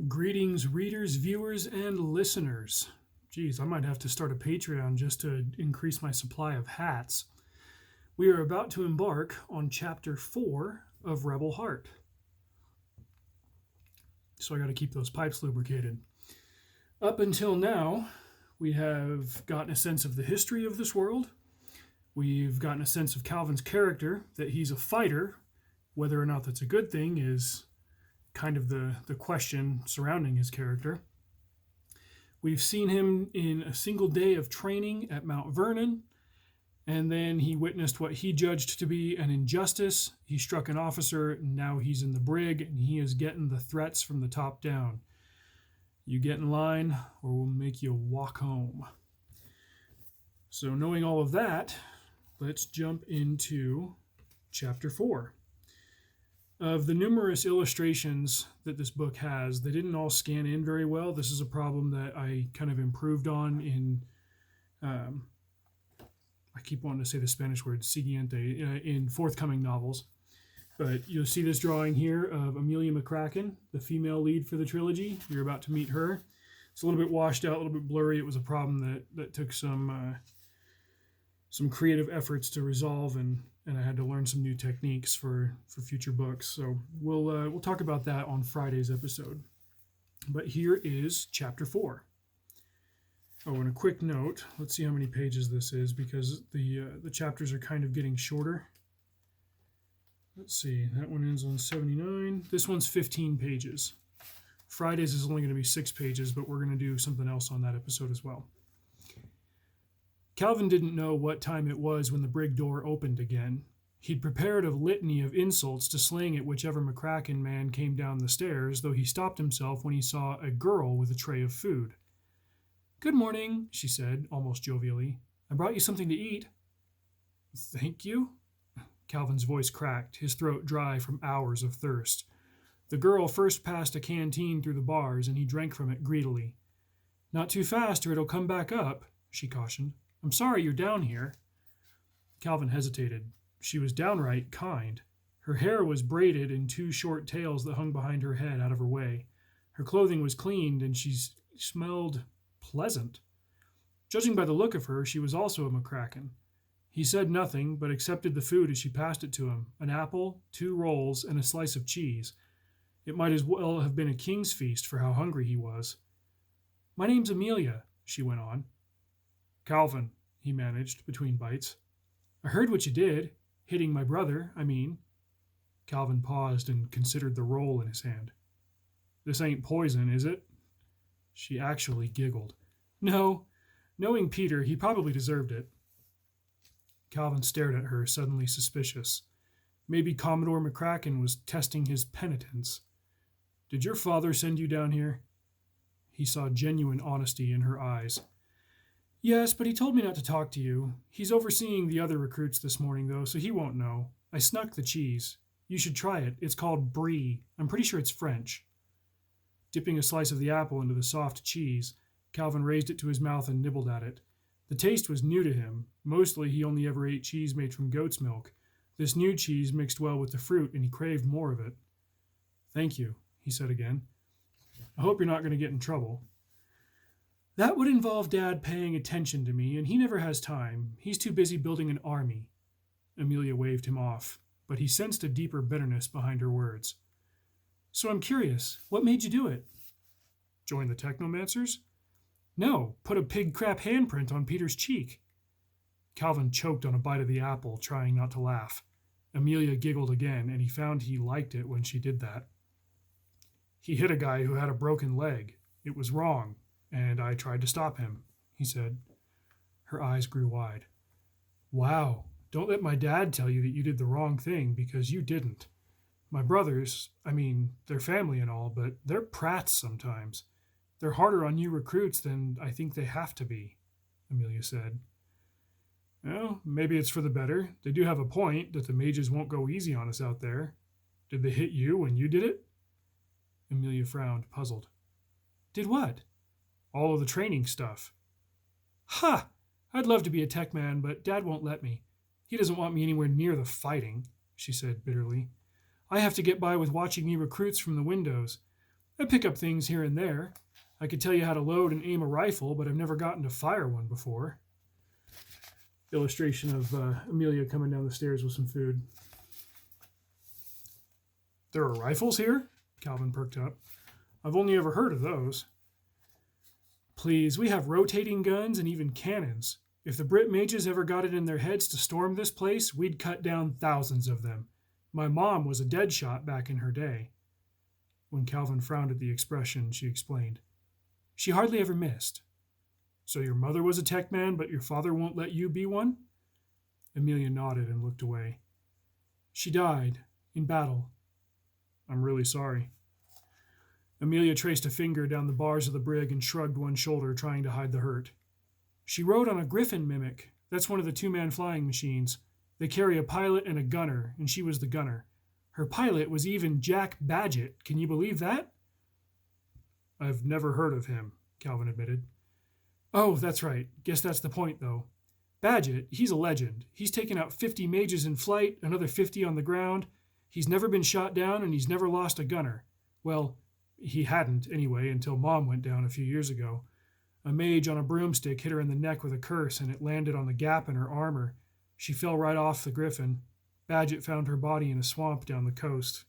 Greetings, readers, viewers, and listeners. Geez, I might have to start a Patreon just to increase my supply of hats. We are about to embark on Chapter 4 of Rebel Heart. So I got to keep those pipes lubricated. Up until now, we have gotten a sense of the history of this world. We've gotten a sense of Calvin's character, that he's a fighter. Whether or not that's a good thing is kind of the question surrounding his character. We've seen him in a single day of training at Mount Vernon, and then he witnessed what he judged to be an injustice. He struck an officer, and now he's in the brig, and he is getting the threats from the top down. You get in line, or we'll make you walk home. So knowing all of that, let's jump into Chapter 4. Of the numerous illustrations that this book has, they didn't all scan in very well. This is a problem that I kind of improved on in, I keep wanting to say the Spanish word, siguiente, in forthcoming novels. But you'll see this drawing here of Amelia McCracken, the female lead for the trilogy. You're about to meet her. It's a little bit washed out, a little bit blurry. It was a problem that took some creative efforts to resolve, and I had to learn some new techniques for future books. So we'll talk about that on Friday's episode. But here is Chapter 4. Oh, and a quick note. Let's see how many pages this is, because the chapters are kind of getting shorter. Let's see. That one ends on 79. This one's 15 pages. Friday's is only going to be 6 pages, but we're going to do something else on that episode as well. Calvin didn't know what time it was when the brig door opened again. He'd prepared a litany of insults to sling at whichever McCracken man came down the stairs, though he stopped himself when he saw a girl with a tray of food. "Good morning," she said, almost jovially. "I brought you something to eat." "Thank you?" Calvin's voice cracked, his throat dry from hours of thirst. The girl first passed a canteen through the bars, and he drank from it greedily. "Not too fast, or it'll come back up," she cautioned. "I'm sorry you're down here." Calvin hesitated. She was downright kind. Her hair was braided in 2 short tails that hung behind her head out of her way. Her clothing was cleaned, and she smelled pleasant. Judging by the look of her, she was also a McCracken. He said nothing, but accepted the food as she passed it to him, an apple, 2 rolls, and a slice of cheese. It might as well have been a king's feast for how hungry he was. "My name's Amelia," she went on. "Calvin," he managed between bites. "I heard what you did. Hitting my brother, I mean." Calvin paused and considered the roll in his hand. "This ain't poison, is it?" She actually giggled. "No. Knowing Peter, he probably deserved it." Calvin stared at her, suddenly suspicious. Maybe Commodore McCracken was testing his penitence. "Did your father send you down here?" He saw genuine honesty in her eyes. "Yes, but he told me not to talk to you. He's overseeing the other recruits this morning, though, so he won't know. I snuck the cheese. You should try it. It's called brie. I'm pretty sure it's French." Dipping a slice of the apple into the soft cheese, Calvin raised it to his mouth and nibbled at it. The taste was new to him. Mostly he only ever ate cheese made from goat's milk. This new cheese mixed well with the fruit, and he craved more of it. "Thank you," he said again. "I hope you're not going to get in trouble." "That would involve Dad paying attention to me, and he never has time. He's too busy building an army." Amelia waved him off, but he sensed a deeper bitterness behind her words. "So I'm curious, what made you do it?" "Join the Technomancers?" "No, put a pig crap handprint on Peter's cheek." Calvin choked on a bite of the apple, trying not to laugh. Amelia giggled again, and he found he liked it when she did that. "He hit a guy who had a broken leg. It was wrong, and I tried to stop him," he said. Her eyes grew wide. "Wow, don't let my dad tell you that you did the wrong thing, because you didn't. My brothers, they're family and all, but they're prats sometimes. They're harder on you recruits than I think they have to be," Amelia said. "Well, maybe it's for the better. They do have a point, that the mages won't go easy on us out there. Did they hit you when you did it?" Amelia frowned, puzzled. "Did what?" "All of the training stuff." "Ha! I'd love to be a tech man, but Dad won't let me. He doesn't want me anywhere near the fighting," she said bitterly. "I have to get by with watching you recruits from the windows. I pick up things here and there. I could tell you how to load and aim a rifle, but I've never gotten to fire one before. Illustration of Amelia coming down the stairs with some food. There are rifles here? Calvin perked up. I've only ever heard of those. Please, we have rotating guns and even cannons. If the Brit mages ever got it in their heads to storm this place, we'd cut down thousands of them. My mom was a dead shot back in her day. When Calvin frowned at the expression, she explained. She hardly ever missed. So your mother was a tech man, but your father won't let you be one? Amelia nodded and looked away. She died in battle. I'm really sorry. Amelia traced a finger down the bars of the brig and shrugged one shoulder, trying to hide the hurt. She rode on a Griffin mimic. That's one of the two-man flying machines. They carry a pilot and a gunner, and she was the gunner. Her pilot was even Jack Badgett. Can you believe that? I've never heard of him, Calvin admitted. Oh, that's right. Guess that's the point, though. Badgett, he's a legend. He's taken out 50 mages in flight, another 50 on the ground. He's never been shot down, and he's never lost a gunner. Well, he hadn't, anyway, until Mom went down a few years ago. A mage on a broomstick hit her in the neck with a curse, and it landed on the gap in her armor. She fell right off the Griffin. Badgett found her body in a swamp down the coast.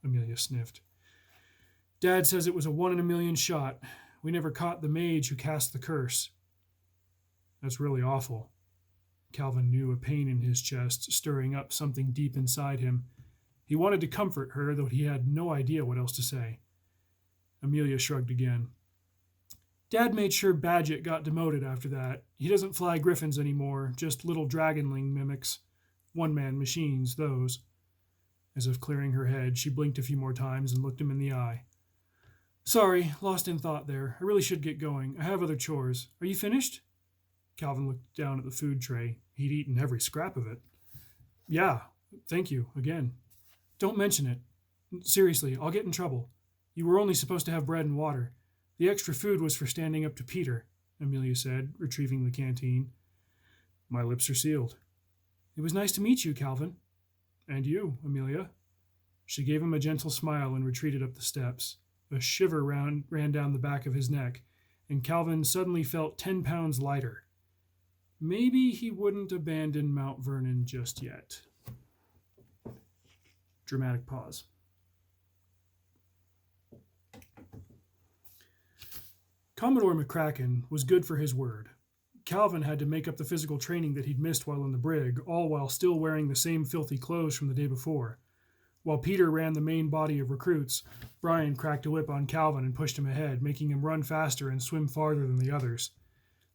Amelia sniffed. Dad says it was a 1 in a million shot. We never caught the mage who cast the curse. That's really awful. Calvin knew a pain in his chest, stirring up something deep inside him. He wanted to comfort her, though he had no idea what else to say. Amelia shrugged again. Dad made sure Badgett got demoted after that. He doesn't fly griffins anymore, just little dragonling mimics. One-man machines, those. As if clearing her head, she blinked a few more times and looked him in the eye. Sorry, lost in thought there. I really should get going. I have other chores. Are you finished? Calvin looked down at the food tray. He'd eaten every scrap of it. Yeah, thank you, again. Don't mention it. Seriously, I'll get in trouble. You were only supposed to have bread and water. The extra food was for standing up to Peter, Amelia said, retrieving the canteen. My lips are sealed. It was nice to meet you, Calvin. And you, Amelia. She gave him a gentle smile and retreated up the steps. A shiver ran down the back of his neck, and Calvin suddenly felt 10 pounds lighter. Maybe he wouldn't abandon Mount Vernon just yet. Dramatic pause. Commodore McCracken was good for his word. Calvin had to make up the physical training that he'd missed while in the brig, all while still wearing the same filthy clothes from the day before. While Peter ran the main body of recruits, Brian cracked a whip on Calvin and pushed him ahead, making him run faster and swim farther than the others.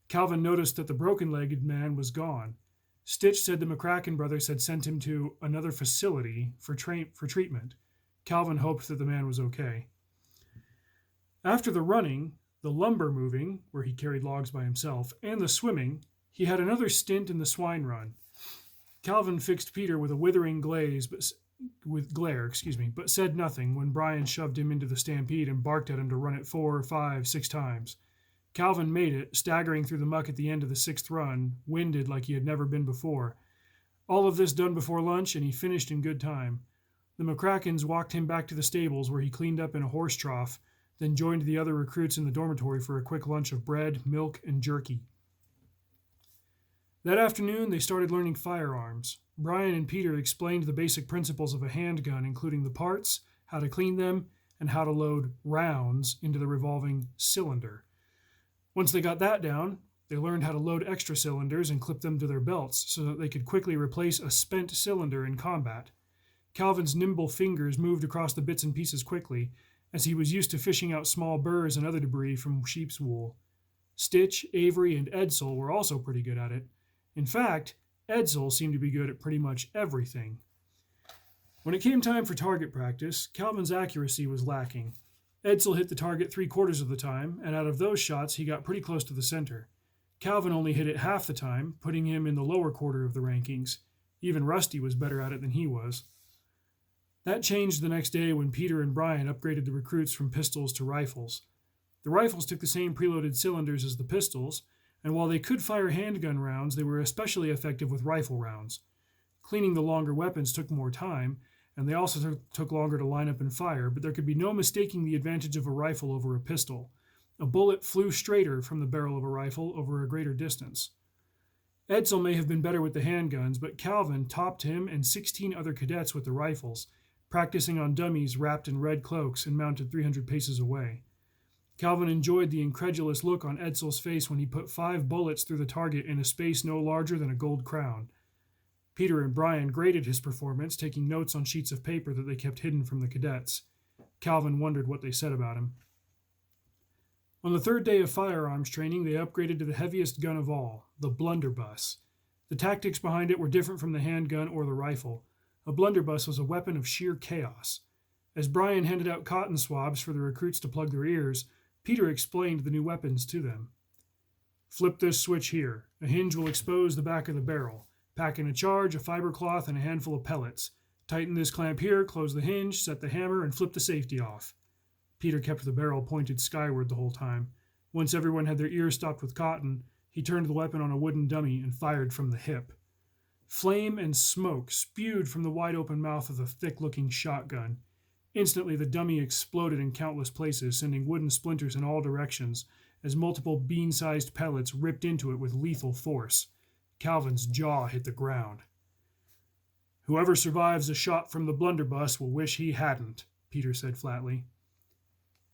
Calvin noticed that the broken-legged man was gone. Stitch said the McCracken brothers had sent him to another facility for treatment. Calvin hoped that the man was okay. After the running, the lumber moving, where he carried logs by himself, and the swimming, he had another stint in the swine run. Calvin fixed Peter with a withering glare, but said nothing when Brian shoved him into the stampede and barked at him to run it 4, 5, 6 times. Calvin made it, staggering through the muck at the end of the 6th run, winded like he had never been before. All of this done before lunch, and he finished in good time. The McCrackens walked him back to the stables, where he cleaned up in a horse trough, then joined the other recruits in the dormitory for a quick lunch of bread, milk, and jerky. That afternoon, they started learning firearms. Brian and Peter explained the basic principles of a handgun, including the parts, how to clean them, and how to load rounds into the revolving cylinder. Once they got that down, they learned how to load extra cylinders and clip them to their belts so that they could quickly replace a spent cylinder in combat. Calvin's nimble fingers moved across the bits and pieces quickly, as he was used to fishing out small burrs and other debris from sheep's wool. Stitch, Avery, and Edsel were also pretty good at it. In fact, Edsel seemed to be good at pretty much everything. When it came time for target practice, Calvin's accuracy was lacking. Edsel hit the target 3/4 of the time, and out of those shots he got pretty close to the center. Calvin only hit it half the time, putting him in the lower quarter of the rankings. Even Rusty was better at it than he was. That changed the next day when Peter and Brian upgraded the recruits from pistols to rifles. The rifles took the same preloaded cylinders as the pistols, and while they could fire handgun rounds, they were especially effective with rifle rounds. Cleaning the longer weapons took more time, and they also took longer to line up and fire, but there could be no mistaking the advantage of a rifle over a pistol. A bullet flew straighter from the barrel of a rifle over a greater distance. Edsel may have been better with the handguns, but Calvin topped him and 16 other cadets with the rifles, practicing on dummies wrapped in red cloaks and mounted 300 paces away. Calvin enjoyed the incredulous look on Edsel's face when he put 5 bullets through the target in a space no larger than a gold crown. Peter and Brian graded his performance, taking notes on sheets of paper that they kept hidden from the cadets. Calvin wondered what they said about him. On the 3rd day of firearms training, they upgraded to the heaviest gun of all, the blunderbuss. The tactics behind it were different from the handgun or the rifle. A blunderbuss was a weapon of sheer chaos. As Brian handed out cotton swabs for the recruits to plug their ears, Peter explained the new weapons to them. Flip this switch here. A hinge will expose the back of the barrel. Pack in a charge, a fiber cloth, and a handful of pellets. Tighten this clamp here, close the hinge, set the hammer, and flip the safety off. Peter kept the barrel pointed skyward the whole time. Once everyone had their ears stopped with cotton, he turned the weapon on a wooden dummy and fired from the hip. Flame and smoke spewed from the wide-open mouth of the thick-looking shotgun. Instantly, the dummy exploded in countless places, sending wooden splinters in all directions, as multiple bean-sized pellets ripped into it with lethal force. Calvin's jaw hit the ground. Whoever survives a shot from the blunderbuss will wish he hadn't, Peter said flatly.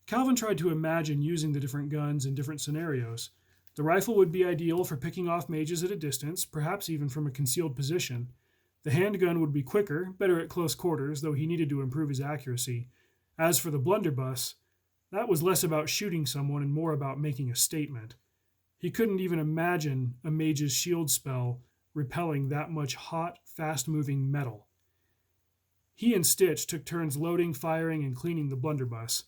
Calvin tried to imagine using the different guns in different scenarios. The rifle would be ideal for picking off mages at a distance, perhaps even from a concealed position. The handgun would be quicker, better at close quarters, though he needed to improve his accuracy. As for the blunderbuss, that was less about shooting someone and more about making a statement. He couldn't even imagine a mage's shield spell repelling that much hot, fast-moving metal. He and Stitch took turns loading, firing, and cleaning the blunderbuss.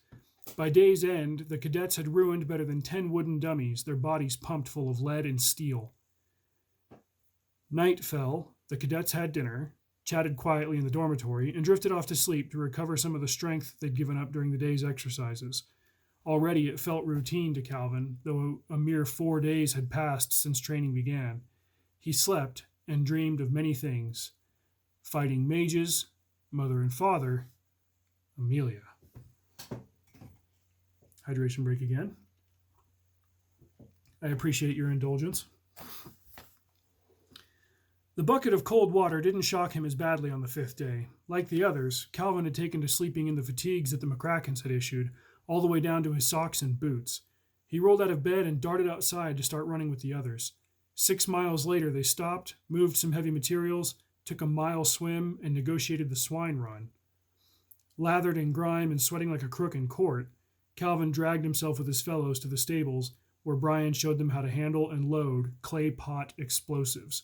By day's end, the cadets had ruined better than 10 wooden dummies, their bodies pumped full of lead and steel. Night fell, the cadets had dinner, chatted quietly in the dormitory, and drifted off to sleep to recover some of the strength they'd given up during the day's exercises. Already it felt routine to Calvin, though a mere 4 days had passed since training began. He slept and dreamed of many things. Fighting mages, mother and father, Amelia. Hydration break again. I appreciate your indulgence. The bucket of cold water didn't shock him as badly on the 5th day. Like the others, Calvin had taken to sleeping in the fatigues that the McCrackens had issued, all the way down to his socks and boots. He rolled out of bed and darted outside to start running with the others. 6 miles later, they stopped, moved some heavy materials, took a mile swim, and negotiated the swine run. Lathered in grime and sweating like a crook in court, Calvin dragged himself with his fellows to the stables, where Brian showed them how to handle and load clay pot explosives.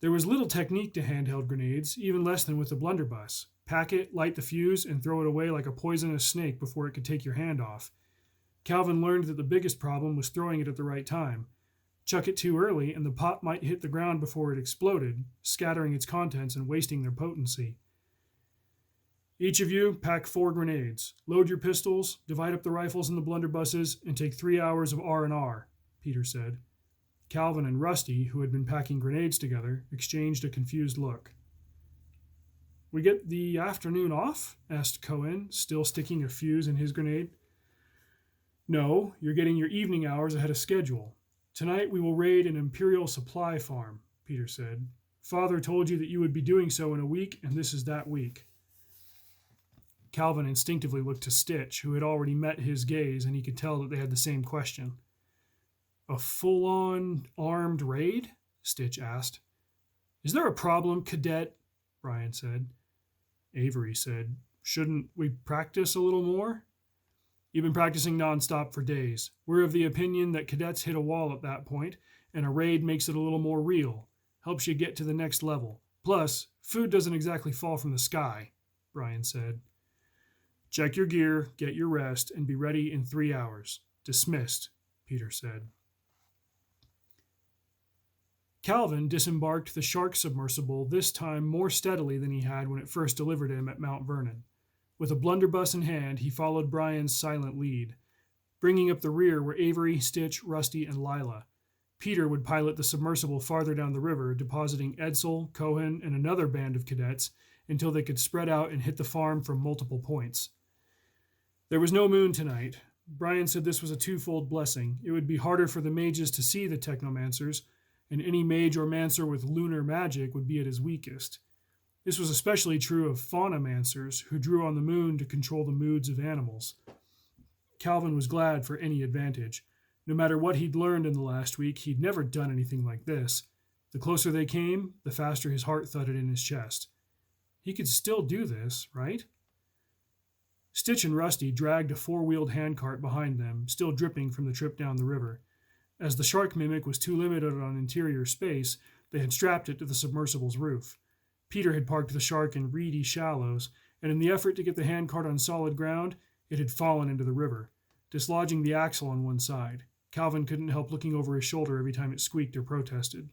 There was little technique to handheld grenades, even less than with the blunderbuss. Pack it, light the fuse, and throw it away like a poisonous snake before it could take your hand off. Calvin learned that the biggest problem was throwing it at the right time. Chuck it too early, and the pot might hit the ground before it exploded, scattering its contents and wasting their potency. Each of you pack 4 grenades. Load your pistols, divide up the rifles and the blunderbusses, and take 3 hours of R&R, Peter said. Calvin and Rusty, who had been packing grenades together, exchanged a confused look. We get the afternoon off? Asked Cohen, still sticking a fuse in his grenade. No, you're getting your evening hours ahead of schedule. Tonight we will raid an Imperial supply farm, Peter said. Father told you that you would be doing so in a week, and this is that week. Calvin instinctively looked to Stitch, who had already met his gaze, and he could tell that they had the same question. A full-on armed raid? Stitch asked. Is there a problem, cadet? Brian said. Avery said, shouldn't we practice a little more? You've been practicing nonstop for days. We're of the opinion that cadets hit a wall at that point, and a raid makes it a little more real. Helps you get to the next level. Plus, food doesn't exactly fall from the sky, Brian said. Check your gear, get your rest, and be ready in 3 hours. Dismissed, Peter said. Calvin disembarked the shark submersible, this time more steadily than he had when it first delivered him at Mount Vernon. With a blunderbuss in hand, he followed Brian's silent lead. Bringing up the rear were Avery, Stitch, Rusty, and Lila. Peter would pilot the submersible farther down the river, depositing Edsel, Cohen, and another band of cadets, until they could spread out and hit the farm from multiple points. There was no moon tonight. Brian said this was a twofold blessing. It would be harder for the mages to see the technomancers, and any mage or mancer with lunar magic would be at his weakest. This was especially true of faunamancers, who drew on the moon to control the moods of animals. Calvin was glad for any advantage. No matter what he'd learned in the last week, he'd never done anything like this. The closer they came, the faster his heart thudded in his chest. He could still do this, right? Stitch and Rusty dragged a four-wheeled handcart behind them, still dripping from the trip down the river. As the shark mimic was too limited on interior space, they had strapped it to the submersible's roof. Peter had parked the shark in reedy shallows, and in the effort to get the handcart on solid ground, it had fallen into the river, dislodging the axle on one side. Calvin couldn't help looking over his shoulder every time it squeaked or protested.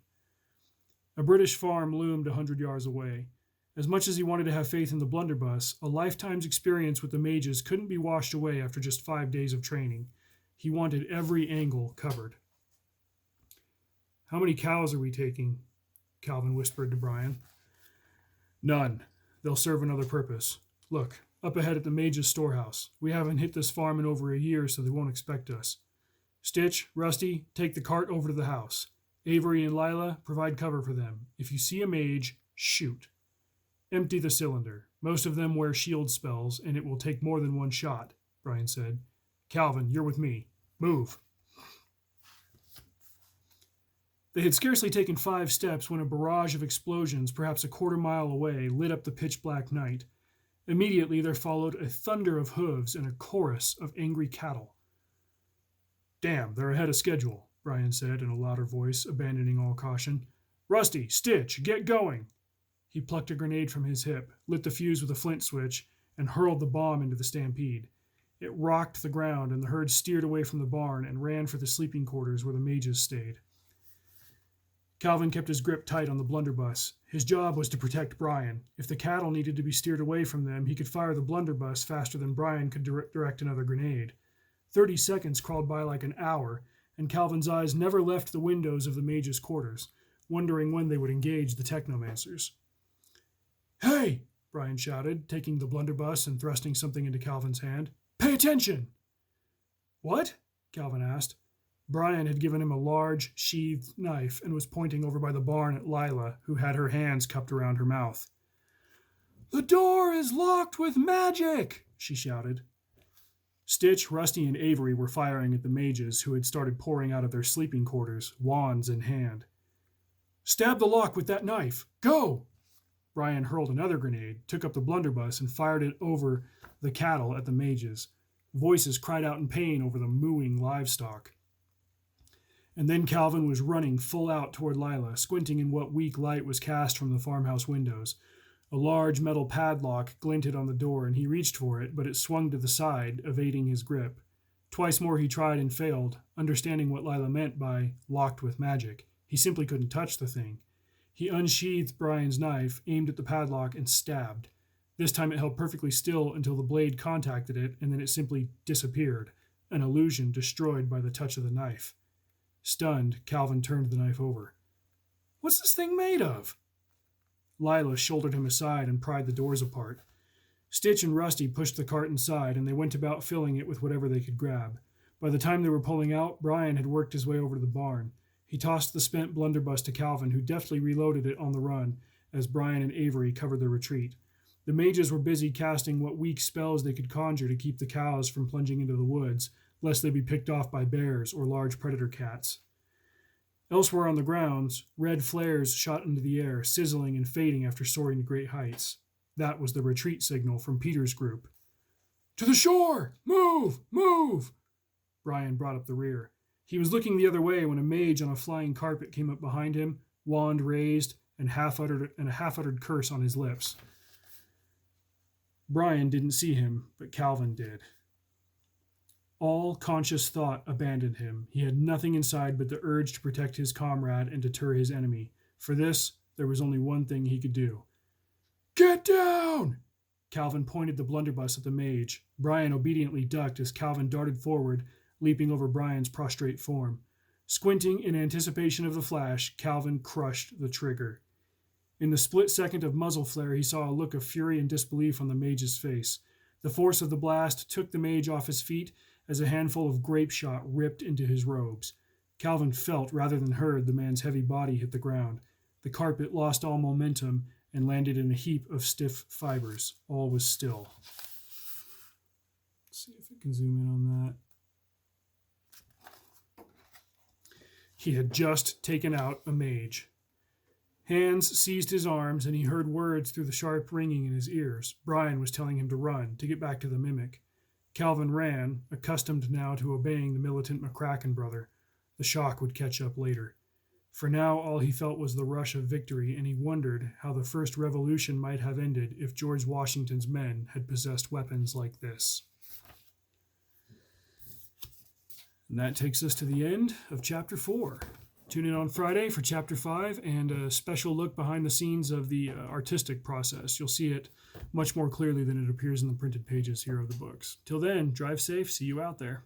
A British farm loomed 100 yards away. As much as he wanted to have faith in the blunderbuss, a lifetime's experience with the mages couldn't be washed away after just 5 days of training. He wanted every angle covered. "How many cows are we taking?" Calvin whispered to Brian. "None. They'll serve another purpose. Look, up ahead at the mages' storehouse. We haven't hit this farm in over a year, so they won't expect us. Stitch, Rusty, take the cart over to the house. Avery and Lila, provide cover for them. If you see a mage, shoot. Empty the cylinder. Most of them wear shield spells, and it will take more than one shot," Brian said. "Calvin, you're with me. Move." They had scarcely taken 5 steps when a barrage of explosions, perhaps a quarter-mile away, lit up the pitch-black night. Immediately there followed a thunder of hooves and a chorus of angry cattle. "Damn, they're ahead of schedule," Brian said in a louder voice, abandoning all caution. "Rusty, Stitch, get going!" He plucked a grenade from his hip, lit the fuse with a flint switch, and hurled the bomb into the stampede. It rocked the ground, and the herd steered away from the barn and ran for the sleeping quarters where the mages stayed. Calvin kept his grip tight on the blunderbuss. His job was to protect Brian. If the cattle needed to be steered away from them, he could fire the blunderbuss faster than Brian could direct another grenade. 30 seconds crawled by like an hour, and Calvin's eyes never left the windows of the mages' quarters, wondering when they would engage the technomancers. "Hey!" Brian shouted, taking the blunderbuss and thrusting something into Calvin's hand. "Pay attention!" "What?" Calvin asked. Brian had given him a large, sheathed knife and was pointing over by the barn at Lila, who had her hands cupped around her mouth. "The door is locked with magic!" she shouted. Stitch, Rusty, and Avery were firing at the mages, who had started pouring out of their sleeping quarters, wands in hand. "Stab the lock with that knife! Go!" Brian hurled another grenade, took up the blunderbuss, and fired it over the cattle at the mages. Voices cried out in pain over the mooing livestock. And then Calvin was running full out toward Lila, squinting in what weak light was cast from the farmhouse windows. A large metal padlock glinted on the door, and he reached for it, but it swung to the side, evading his grip. Twice more he tried and failed, understanding what Lila meant by locked with magic. He simply couldn't touch the thing. He unsheathed Brian's knife, aimed at the padlock, and stabbed. This time it held perfectly still until the blade contacted it, and then it simply disappeared, an illusion destroyed by the touch of the knife. Stunned, Calvin turned the knife over. "What's this thing made of?" Lila shouldered him aside and pried the doors apart. Stitch and Rusty pushed the cart inside, and they went about filling it with whatever they could grab. By the time they were pulling out, Brian had worked his way over to the barn. He tossed the spent blunderbuss to Calvin, who deftly reloaded it on the run as Brian and Avery covered their retreat. The mages were busy casting what weak spells they could conjure to keep the cows from plunging into the woods, lest they be picked off by bears or large predator cats. Elsewhere on the grounds, red flares shot into the air, sizzling and fading after soaring to great heights. That was the retreat signal from Peter's group. "To the shore! Move! Move!" Brian brought up the rear. He was looking the other way when a mage on a flying carpet came up behind him, wand raised, and a half-uttered curse on his lips. Brian didn't see him, but Calvin did. All conscious thought abandoned him. He had nothing inside but the urge to protect his comrade and deter his enemy. For this, there was only one thing he could do. "Get down!" Calvin pointed the blunderbuss at the mage. Brian obediently ducked as Calvin darted forward, leaping over Brian's prostrate form. Squinting in anticipation of the flash, Calvin crushed the trigger. In the split second of muzzle flare, he saw a look of fury and disbelief on the mage's face. The force of the blast took the mage off his feet as a handful of grape shot ripped into his robes. Calvin felt, rather than heard, the man's heavy body hit the ground. The carpet lost all momentum and landed in a heap of stiff fibers. All was still. Let's see if I can zoom in on that. He had just taken out a mage. Hands seized his arms, and he heard words through the sharp ringing in his ears. Brian was telling him to run, to get back to the mimic. Calvin ran, accustomed now to obeying the militant McCracken brother. The shock would catch up later. For now, all he felt was the rush of victory, and he wondered how the first revolution might have ended if George Washington's men had possessed weapons like this. And that takes us to the end of Chapter 4. Tune in on Friday for Chapter 5 and a special look behind the scenes of the artistic process. You'll see it much more clearly than it appears in the printed pages here of the books. Till then, drive safe. See you out there.